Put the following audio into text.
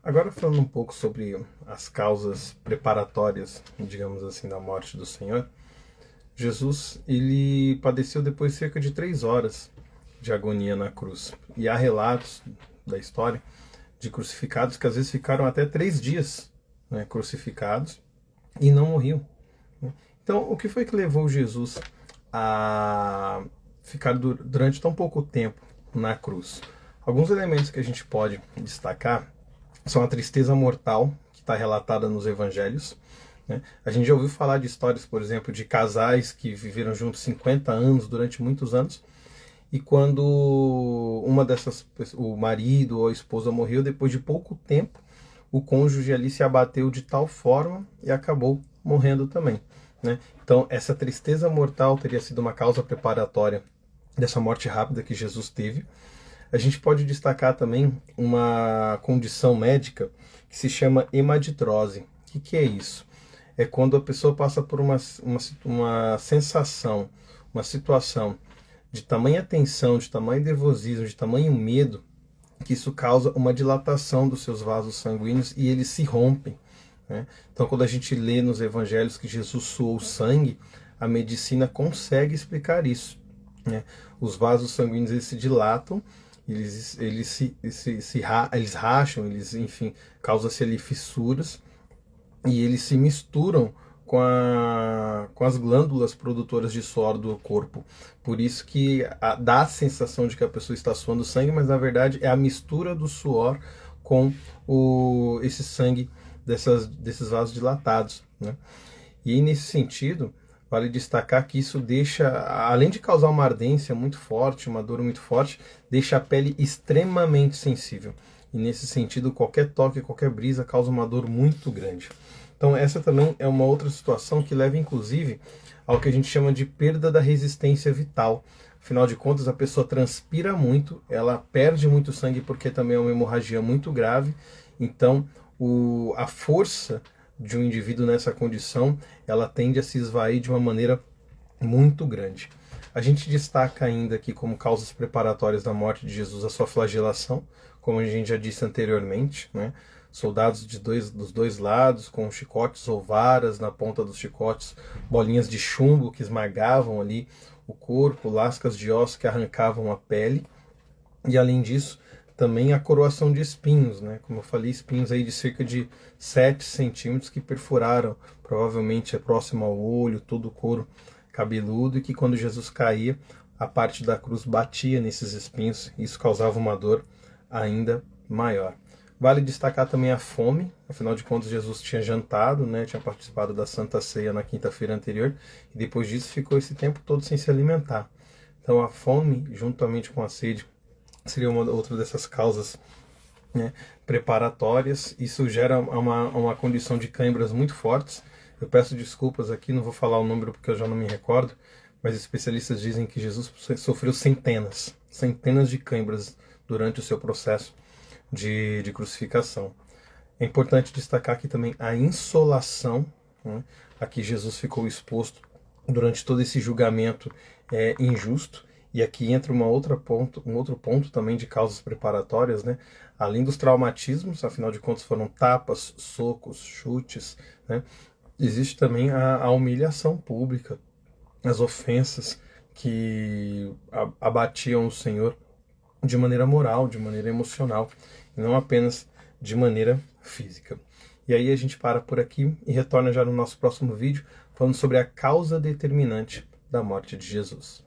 Agora falando um pouco sobre as causas preparatórias, digamos assim, da morte do Senhor, Jesus ele padeceu depois de cerca de 3 horas de agonia na cruz. E há relatos da história de crucificados que às vezes ficaram até 3 dias, né, crucificados e não morriam. Né? Então, o que foi que levou Jesus a ficar durante tão pouco tempo na cruz? Alguns elementos que a gente pode destacar são a tristeza mortal, que está relatada nos evangelhos. Né? A gente já ouviu falar de histórias, por exemplo, de casais que viveram juntos 50 anos, durante muitos anos, e quando uma dessas, o marido ou a esposa morreu, depois de pouco tempo, o cônjuge ali se abateu de tal forma e acabou morrendo também. Né? Então, essa tristeza mortal teria sido uma causa preparatória dessa morte rápida que Jesus teve. A gente pode destacar também uma condição médica que se chama hemaditrose. O que é isso? É quando a pessoa passa por uma sensação, uma situação de tamanha tensão, de tamanho nervosismo, de tamanho medo, que isso causa uma dilatação dos seus vasos sanguíneos e eles se rompem. Né? Então, quando a gente lê nos evangelhos que Jesus suou sangue, a medicina consegue explicar isso. Né? Os vasos sanguíneos eles se dilatam, eles racham, enfim, causa-se ali fissuras e eles se misturam com as glândulas produtoras de suor do corpo. Por isso que dá a sensação de que a pessoa está suando sangue, mas na verdade é a mistura do suor com esse sangue desses vasos dilatados. Né? E nesse sentido, vale destacar que isso deixa, além de causar uma ardência muito forte, uma dor muito forte, deixa a pele extremamente sensível. E nesse sentido, qualquer toque, qualquer brisa causa uma dor muito grande. Então essa também é uma outra situação que leva inclusive ao que a gente chama de perda da resistência vital. Afinal de contas, a pessoa transpira muito, ela perde muito sangue porque também é uma hemorragia muito grave. Então a força de um indivíduo nessa condição, ela tende a se esvair de uma maneira muito grande. A gente destaca ainda aqui como causas preparatórias da morte de Jesus a sua flagelação, como a gente já disse anteriormente, né? Soldados dos dois lados, com chicotes ou varas na ponta dos chicotes, bolinhas de chumbo que esmagavam ali o corpo, lascas de ossos que arrancavam a pele, e além disso, também a coroação de espinhos, né? Como eu falei, espinhos aí de cerca de 7 centímetros que perfuraram, provavelmente é próximo ao olho, todo o couro cabeludo, e que quando Jesus caía, a parte da cruz batia nesses espinhos, e isso causava uma dor ainda maior. Vale destacar também a fome, afinal de contas Jesus tinha jantado, né, tinha participado da Santa Ceia na quinta-feira anterior, e depois disso ficou esse tempo todo sem se alimentar. Então a fome, juntamente com a sede, seria uma outra dessas causas, né, preparatórias. Isso gera uma condição de câimbras muito fortes. Eu peço desculpas aqui, não vou falar o número porque eu já não me recordo, mas especialistas dizem que Jesus sofreu centenas de câimbras durante o seu processo de crucificação. É importante destacar aqui também a insolação, né, a que Jesus ficou exposto durante todo esse julgamento injusto. E aqui entra um outro ponto também de causas preparatórias, né? Além dos traumatismos, afinal de contas foram tapas, socos, chutes, né? Existe também a humilhação pública, as ofensas que abatiam o Senhor de maneira moral, de maneira emocional, e não apenas de maneira física. E aí a gente para por aqui e retorna já no nosso próximo vídeo, falando sobre a causa determinante da morte de Jesus.